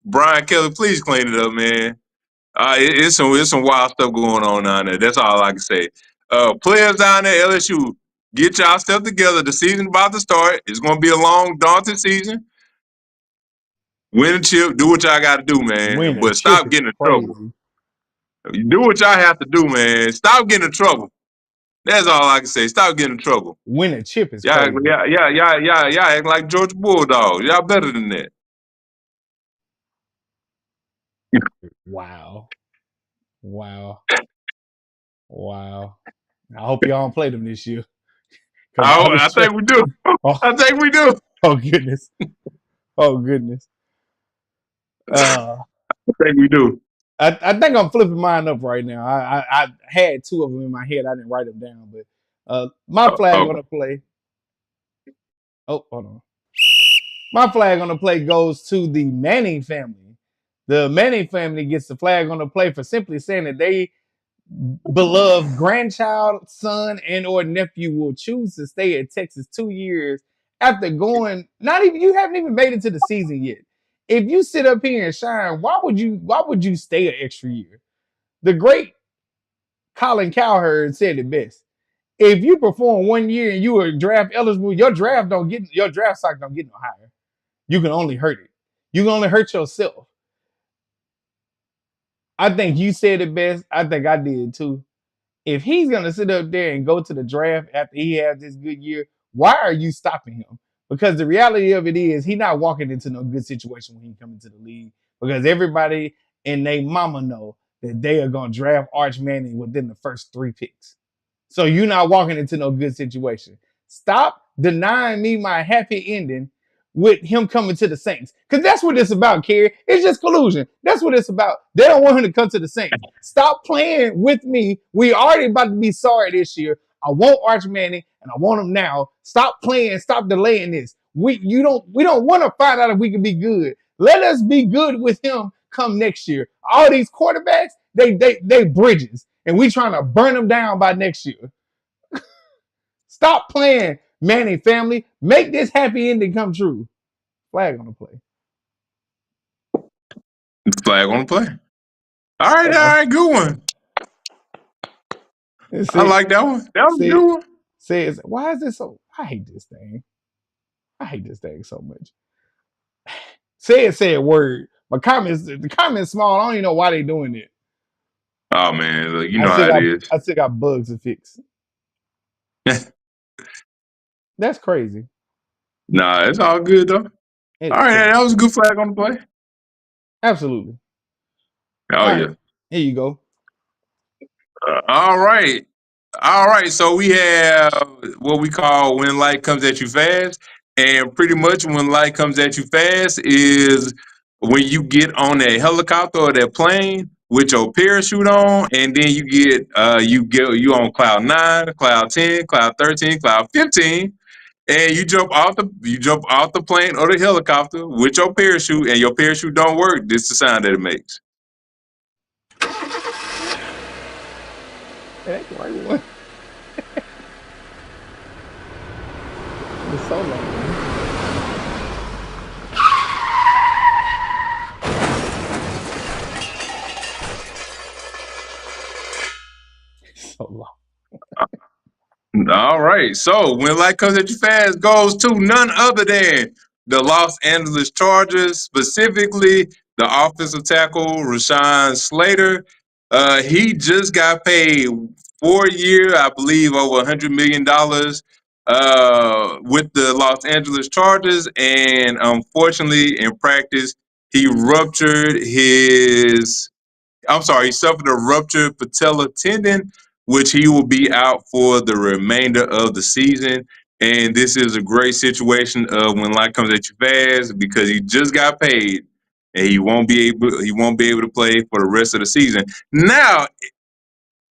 Brian Kelly, please clean it up, man. It's some wild stuff going on down there. That's all I can say. Players down there, LSU, get y'all stuff together. The season's about to start. It's going to be a long, daunting season. Win a chip, do what y'all got to do, man. Win a But chip stop is getting in trouble. crazy. Do what y'all have to do, man. Stop getting in trouble. That's all I can say. Stop getting in trouble. Win a chip is Y'all, crazy. y'all act like Georgia Bulldogs. Y'all better than that. Wow. Wow. Wow. I hope y'all don't play them this year. Because all the I stress. think we do. Oh, I think we do. oh goodness. Oh goodness. Uh I think we do. I think I'm flipping mine up right now. I had two of them in my head. I didn't write them down, but my flag on Okay. the play. Oh, hold on. My flag on the play goes to the Manning family. The Manning family gets the flag on the play for simply saying that they beloved grandchild, son, and or nephew will choose to stay at Texas 2 years after going. Not even you haven't even made it to the season yet. If you sit up here and shine, why would you stay an extra year? The great Colin Cowherd said it best. If you perform 1 year and you are draft eligible, your draft stock don't get no higher. You can only hurt it. You can only hurt yourself. I think you said it best. I think I did too. If he's gonna sit up there and go to the draft after he has this good year, why are you stopping him? Because the reality of it is he's not walking into no good situation when he comes into the league. Because everybody and they mama know that they are gonna draft Arch Manning within the first 3 picks. So you're not walking into no good situation. Stop denying me my happy ending with him coming to the Saints. Because that's what it's about, Cary. It's just collusion. That's what it's about. They don't want him to come to the Saints. Stop playing with me. We already about to be sorry this year. I want Arch Manning and I want him now. Stop playing. Stop delaying this. We don't want to find out if we can be good. Let us be good with him come next year. All these quarterbacks, they bridges. And we trying to burn them down by next year. Stop playing, Manning family. Make this happy ending come true. Flag on the play. Flag on the play. All Uh, right, good one. I see, like that one. That was a see, good one. says, why is this so? I hate this thing. I hate this thing so much. Say a word. The comments small. I don't even know why they doing it. Oh man, look, you I know still how it got is. I still got bugs to fix. That's crazy. Nah, it's all good though. It All is right, crazy. that was a good flag on the play. Absolutely. Oh All right. yeah. Here you go. All right. All right. So we have what we call when light comes at you fast. And pretty much when light comes at you fast is when you get on that helicopter or that plane with your parachute on, and then you on cloud 9, cloud 10, cloud 13, cloud 15, and you jump off the plane or the helicopter with your parachute, and your parachute don't work. This is the sound that it makes. It ain't the right one. The solo one. right. So when light comes at you fast goes to none other than the Los Angeles Chargers, specifically the offensive tackle Rashawn Slater. He just got paid 4 year, I believe, over $100 million with the Los Angeles Chargers, and unfortunately, in practice, he ruptured his he suffered a ruptured patella tendon, which he will be out for the remainder of the season. And this is a great situation of when life comes at you fast because he just got paid and he won't be able to play for the rest of the season. Now,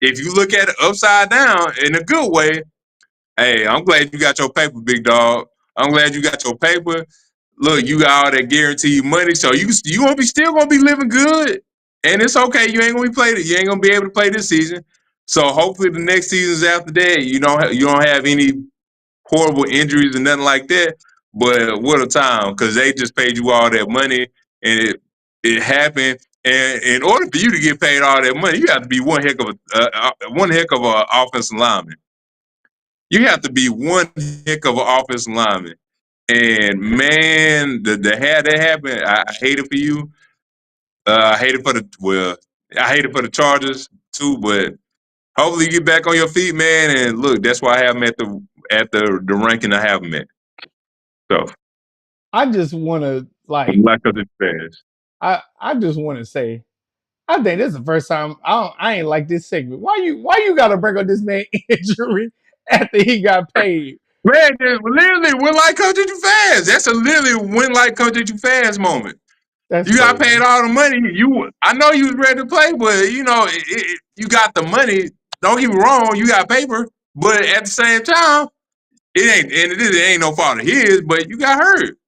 if you look at it upside down in a good way, hey, I'm glad you got your paper, big dog. I'm glad you got your paper. Look, you got all that guaranteed money, so you gonna be still gonna be living good, and it's okay. You ain't gonna be played. You ain't gonna be able to play this season. So hopefully the next seasons after that, you don't have any horrible injuries and nothing like that. But what a time, because they just paid you all that money, and it happened. And in order for you to get paid all that money, you have to be one heck of a offensive lineman. You have to be one heck of an offensive lineman. And man, the had that happen, I hate it for you. I hate it for I hate it for the Chargers too. But hopefully you get back on your feet, man. And look, that's why I have him at the ranking I have him at. So I just want to like of the fast. I just want to say I think this is the first time I ain't like this segment. Why you got to bring up this man injury after he got paid? Man, literally when light comes at you fast. That's a literally when light comes at you fast moment. That's You got paid crazy. all the money. I know you was ready to play, but you got the money. Don't get me wrong, you got paper, but at the same time, it ain't no fault of his. But you got hurt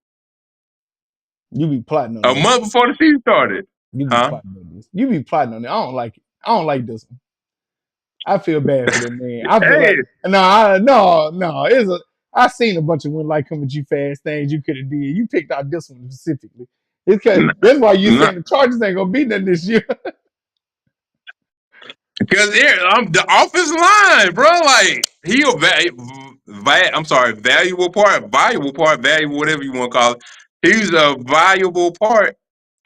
You be plotting on a this. month before the season started, You be huh? plotting on this. You be plotting on it. I don't like it. I don't like this one. I feel bad for that man. I feel Hey, like no. It's a I seen a bunch of when like come at you fast things you could have did. You picked out this one specifically. It's cause that's why you nah, saying the Chargers ain't gonna be nothing this year. because I'm the offensive line, bro. Like valuable part, valuable, whatever you want to call it. He's a valuable part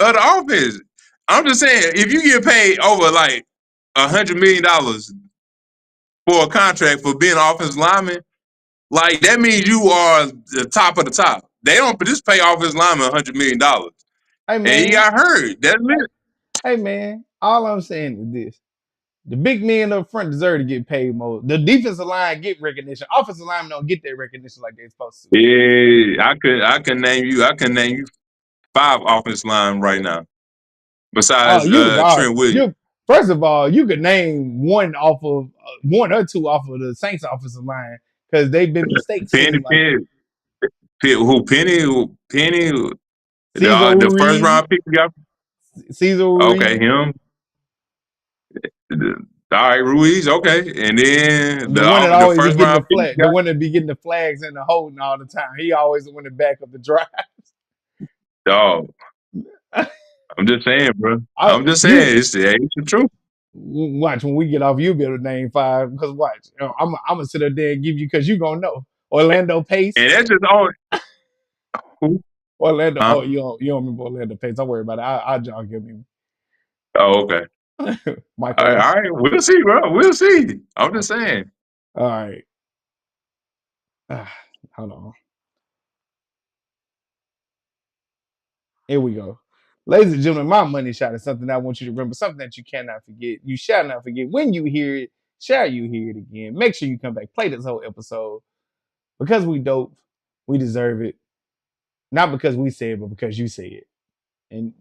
of the offense. I'm just saying, if you get paid over like $100 million for a contract for being an offensive lineman, like that means you are the top of the top. They don't just pay offensive lineman $100 million, Hey and he man, got hurt. That's it. hey man. All I'm saying is this. The big men up front deserve to get paid more. The defensive line get recognition. Offensive linemen don't get that recognition like they're supposed to. Yeah, I can name you 5 offensive line right now Oh, besides Trent Williams. you first of all, you could name one off of one or two off of the Saints offensive line because they've been mistakes. Penny, Seem like Penny, Penny, Cesar the first Ruiz, round pick we got. Cesar Okay, Ruiz, him. All right, Ruiz. Okay, and then the one that the always be first getting the round pick we flag, the got. one that be getting the flags and the holding all the time. He always the one that back up the drive. Dog. I'm just saying, bro. I'm just You saying it's the truth. watch when we get off, you'll be able to name five. Because watch, I'm gonna sit up there and give you because you gonna know Orlando Pace. And that's just all. Who? Orlando. Huh? Oh, you don't remember Orlando Pace? Don't worry about it. I'll jog you. Oh, okay. Michael All right, Irvin. all right. We'll see, bro. We'll see. I'm just saying. All right. Hold on. Here we go. Ladies and gentlemen, my money shot is something I want you to remember, something that you cannot forget. You shall not forget. When you hear it, shall you hear it again. Make sure you come back, play this whole episode. Because we dope, we deserve it. Not because we say it, but because you say it. And,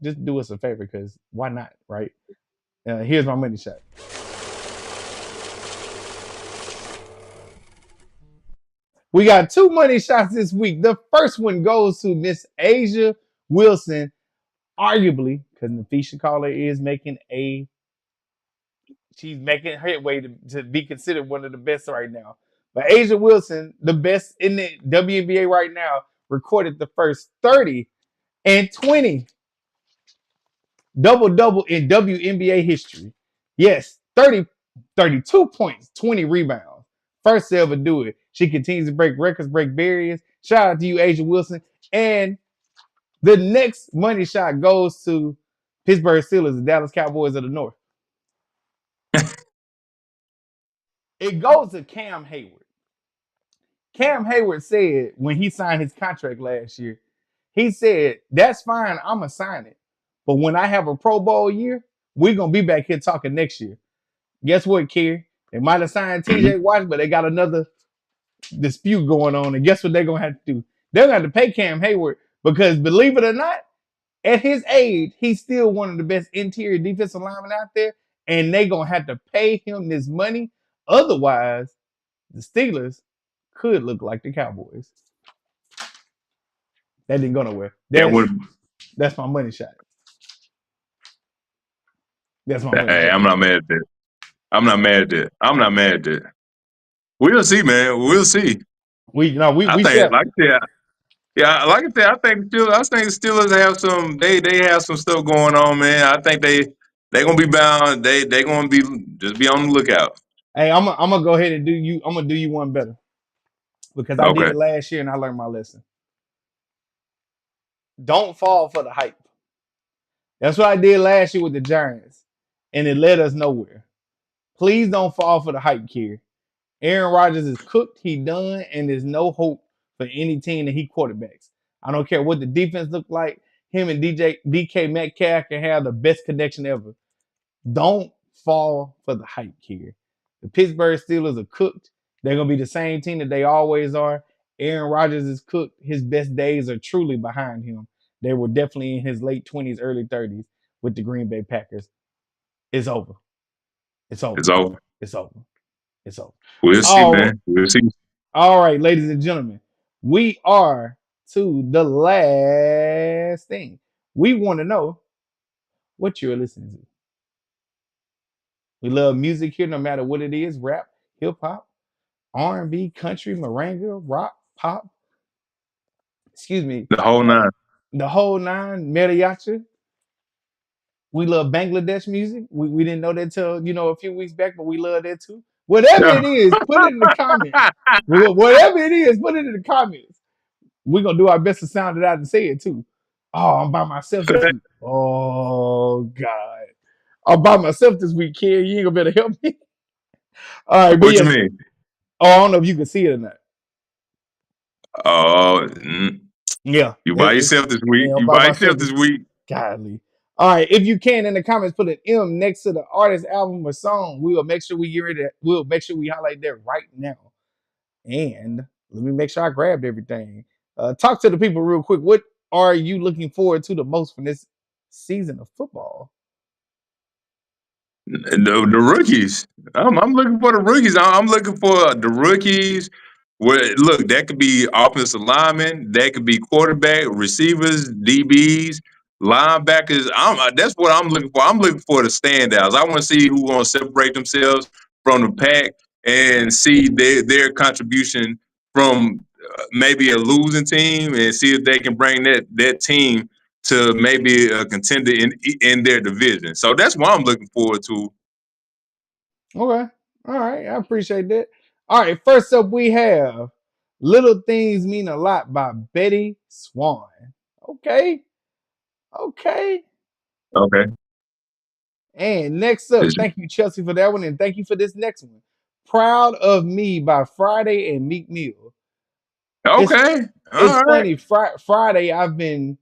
just do us a favor because why not, right? Here's my money shot. We got 2 money shots this week. The first one goes to Miss Asia Wilson, arguably, because Nafisha Caller is she's making headway to be considered one of the best right now. But Asia Wilson, the best in the WNBA right now, recorded the first 30 and 20 double in WNBA history. Yes, 32 points, 20 rebounds. First to ever do it. She continues to break records, break barriers. Shout out to you, Asia Wilson. And the next money shot goes to Pittsburgh Steelers, the Dallas Cowboys of the North. It goes to Cam Hayward. Cam Hayward said when he signed his contract last year, he said, that's fine, I'm going to sign it. But when I have a Pro Bowl year, we're going to be back here talking next year. Guess what, Cary? They might have signed TJ Watt, but they got another dispute going on. And guess what they're going to have to do? They're going to have to pay Cam Hayward because, believe it or not, at his age, he's still one of the best interior defensive linemen out there. And they're going to have to pay him this money. Otherwise, the Steelers could look like the Cowboys. That didn't go nowhere. That's my money shot. That's my money Hey, shot. I'm not mad at that. I'm not mad at that. We'll see, man. We'll see. We I shall. think, like I said, yeah, like I said, I think the Steelers have some. They have some stuff going on, man. I think they gonna be bound. They gonna be just be on the lookout. Hey, I'm gonna go ahead and do you. I'm gonna do you one better because I did Okay. it last year and I learned my lesson. Don't fall for the hype. That's what I did last year with the Giants, and it led us nowhere. Please don't fall for the hype, Cary. Aaron Rodgers is cooked. He done, and there's no hope for any team that he quarterbacks. I don't care what the defense look like. Him and DK Metcalf can have the best connection ever. Don't fall for the hype, Cary. The Pittsburgh Steelers are cooked. They're going to be the same team that they always are. Aaron Rodgers is cooked. His best days are truly behind him. They were definitely in his late 20s, early 30s with the Green Bay Packers. It's over. It's over. It's over. It's over. It's over. We'll see, man. We'll see. All right, ladies and gentlemen, we are to the last thing. We want to know what you're listening to. We love music here, no matter what it is: rap, hip hop, R&B, country, merengue, rock, pop. Excuse me, The whole nine. the whole nine, mariachi. We love Bangladesh music. We didn't know that till a few weeks back, but we love that too. Whatever it is, put it in the comments. Whatever it is, put it in the comments. We're gonna do our best to sound it out and say it too. Oh, I'm by myself this week. Oh God. I'm by myself this week, kid. You ain't gonna better help me. All right, but What you yes. mean? Oh, I don't know if you can see it or not. Oh, Yeah. you by yourself this week. I'm You by by myself yourself this week. Godly. All right. If you can in the comments, put an M next to the artist, album, or song. We will make sure we get rid of we'll make sure we highlight that right now. And let me make sure I grabbed everything. Talk to the people real quick. What are you looking forward to the most from this season of football? The rookies. I'm looking for the rookies. I'm looking for the rookies. Where look, that could be offensive linemen, that could be quarterback, receivers, DBs, linebackers. That's what I'm looking for. I'm looking for the standouts. I want to see who's going to separate themselves from the pack and see their contribution from maybe a losing team and see if they can bring that team to maybe a contender in their division. So that's what I'm looking forward to. Okay. All right. I appreciate that. All right. First up, we have Little Things Mean a Lot by Betty Swan. Okay. Okay. Okay. And next up, thank you, Chelsea, for that one. And thank you for this next one. Proud of Me by Friday and Meek Mill. Okay. It's All right. funny. Friday, I've been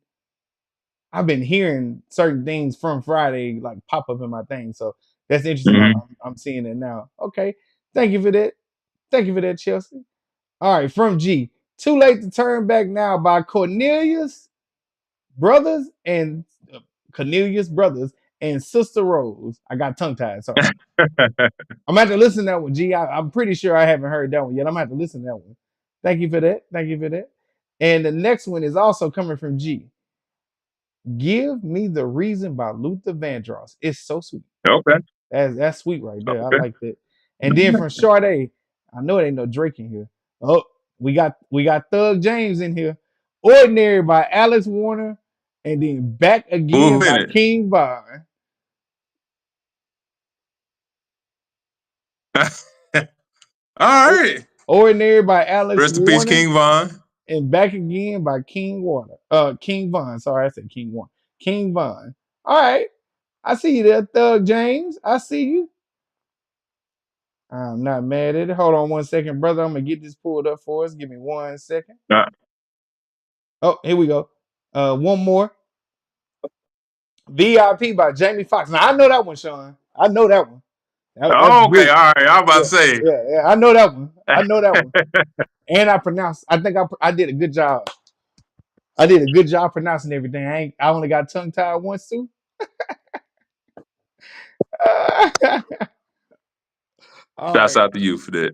hearing certain things from Friday like pop up in my thing. So that's interesting. Mm-hmm. I'm seeing it now. Okay. Thank you for that. Thank you for that, Chelsea. All right, from G. Too Late to Turn Back Now by Cornelius Brothers and Sister Rose. I got tongue tied. Sorry. I'm gonna have to listen to that one, G. I'm pretty sure I haven't heard that one yet. I'm gonna have to listen to that one. Thank you for that. Thank you for that. And the next one is also coming from G. Give Me the Reason by Luther Vandross. It's so sweet. Okay. That's sweet right there. I Okay. like that. And then from Sade, I know it ain't no Drake in here. Oh, we got Thug James in here. Ordinary by Alex Warner, and then Back Again by King Von. All right. Ordinary by Alex Rest in peace, Warner. King Von. And Back Again by King Warner. King Von. Sorry, I said King Warner. King Von. All right. I see you there, Thug James. I see you. I'm not mad at it. Hold on 1 second, brother. I'm gonna get this pulled up for us. Give me 1 second. Uh, Oh, here we go. One more. VIP by Jamie Foxx. Now I know that one, Sean. I know that one. That's okay, big. all right. I was about Yeah, to say. yeah. I know that one. I know that one. And I pronounced. I think I did a good job. I did a good job pronouncing everything. I only got tongue tied once too. All Shouts right. out to you for that.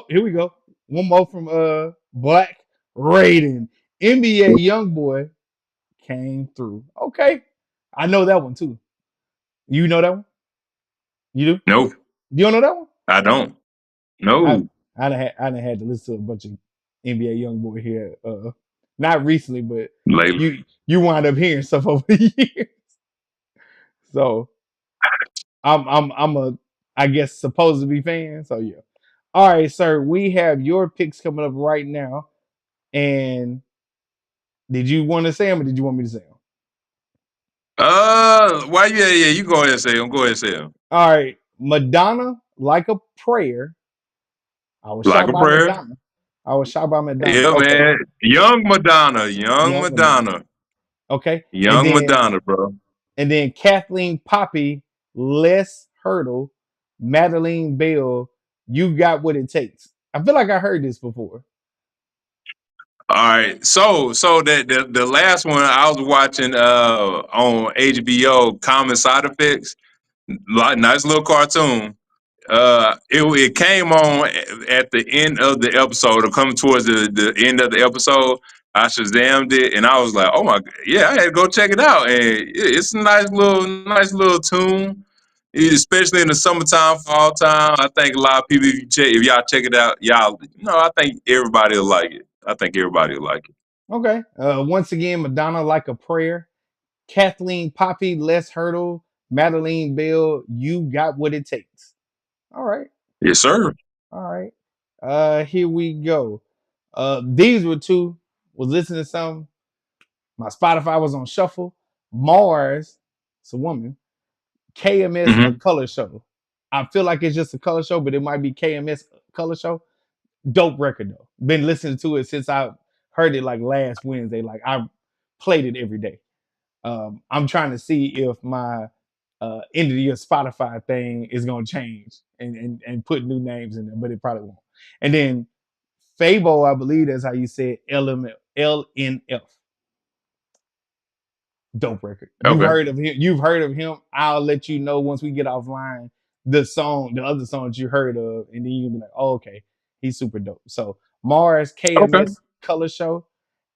Here we go. One more from Black Raiden. NBA Youngboy came through. Okay. I know that one too. You know that one? You do? No, You don't know that one? I don't. I No, I done had to listen to a bunch of NBA Youngboy here. Not recently, but lately. you wind up hearing stuff over the years. So I'm a I guess supposed to be fan. So yeah. All right, sir. We have your picks coming up right now. And did you want to say them or did you want me to say them? Why? Yeah. You go ahead and say them. Go ahead and say them. All right. Madonna, Like a Prayer. I was Like shot a by prayer. Madonna. I was shot by Madonna. Yeah, Okay. man. Young Madonna. Young Young Madonna. Madonna. Okay. Young Madonna, bro. And then Kathleen Poppy, Less Hurdle, Madeline Bell, You Got What It Takes. I feel like I heard this before. All right. So that the last one I was watching on HBO, Common Side Effects, like nice little cartoon. It came on at the end of the episode, or coming towards the end of the episode. I shazammed it, and I was like, "Oh my, yeah!" I had to go check it out, and it's a nice little tune, especially in the summertime, fall time. I think a lot of people, if y'all check it out, I think everybody will like it. I think everybody will like it. Okay. Once again, Madonna, Like a Prayer, Kathleen Poppy, Less Hurdle, Madeline Bell, You Got What It Takes. All right. Yes, sir. All right. Here we go. These were two. Was listening to some. My Spotify was on shuffle. Mars, it's a woman. KMS, a Mm-hmm. color show. I feel like it's just a color show, but it might be KMS color show. Dope record though. Been listening to it since I heard it like last Wednesday. Like I played it every day. I'm trying to see if my end of the year Spotify thing is gonna change and put new names in there, but it probably won't. And then Fabo, I believe that's how you say it, LNF. Dope record. You've Okay. heard of him. You've heard of him. I'll let you know once we get offline the other songs you heard of, and then you'll be like, oh, okay, he's super dope. So Mars, Okay. KMS, Color Show,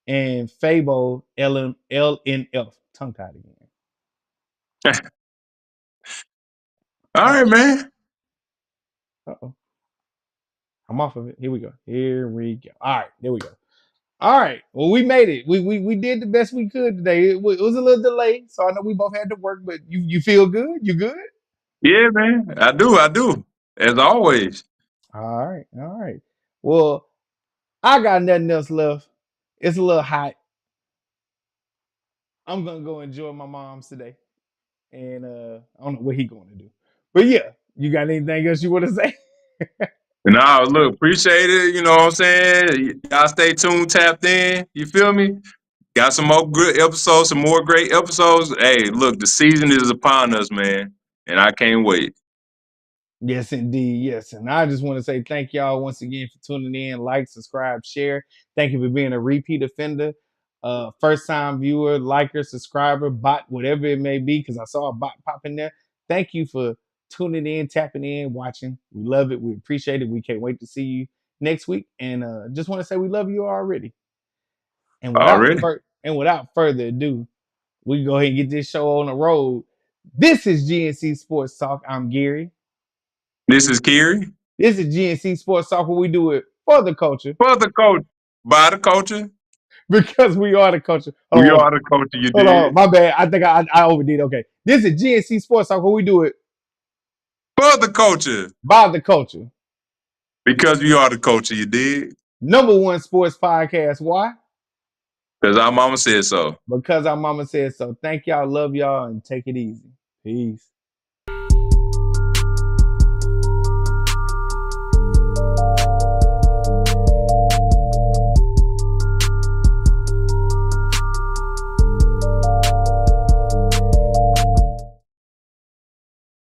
and Fabo, LNF. Tongue tied again. All All right, right. man. Uh-oh. I'm off of it. Here we go. Here we go. All right. There we go. All right. Well, we made it. We did the best we could today. It was a little delay, so I know we both had to work, but you feel good? You good? Yeah, man. I do. As always. All right. All right. Well, I got nothing else left. It's a little hot. I'm gonna go enjoy my mom's today. And I don't know what he gonna do. But yeah, you got anything else you want to say? Nah, look, appreciate it. You know what I'm saying? Y'all stay tuned, tapped in. You feel me? Got some more good episodes, some more great episodes. Hey, look, the season is upon us, man. And I can't wait. Yes, indeed. Yes. And I just want to say thank y'all once again for tuning in. Like, subscribe, share. Thank you for being a repeat offender, first time viewer, liker, subscriber, bot, whatever it may be, because I saw a bot pop in there. Thank you for tuning in, tapping in, watching. We love it. We appreciate it. We can't wait to see you next week. And just want to say we love you already. And Already? without further ado, we can go ahead and get this show on the road. This is G&C Sports Talk. I'm Gary. This is Cary. This is G&C Sports Talk, where we do it for the culture For the coach. By the culture. because we are the culture. We Hold on, are the culture, you hold on. did. My bad. I think I overdid. Okay. This is G&C Sports Talk, where we do it For the culture. by the culture. Because you are the culture, you dig? #1 sports podcast. Why? Because our mama said so. Because our mama said so. Thank y'all. Love y'all and take it easy. Peace.